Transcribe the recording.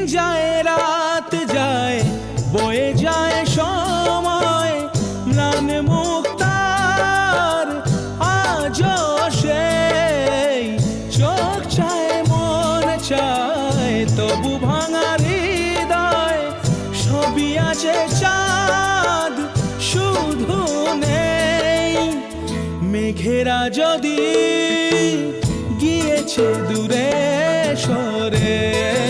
যায় রাত যায় বয়ে যায় সময় ম্লান মুক্তার আজও সেই চোখ চায় মন চায় তবু ভাঙা হৃদয় সবই আছে চাঁদ শুধু নেই মেঘেরা যদি গিয়েছে দূরে সরে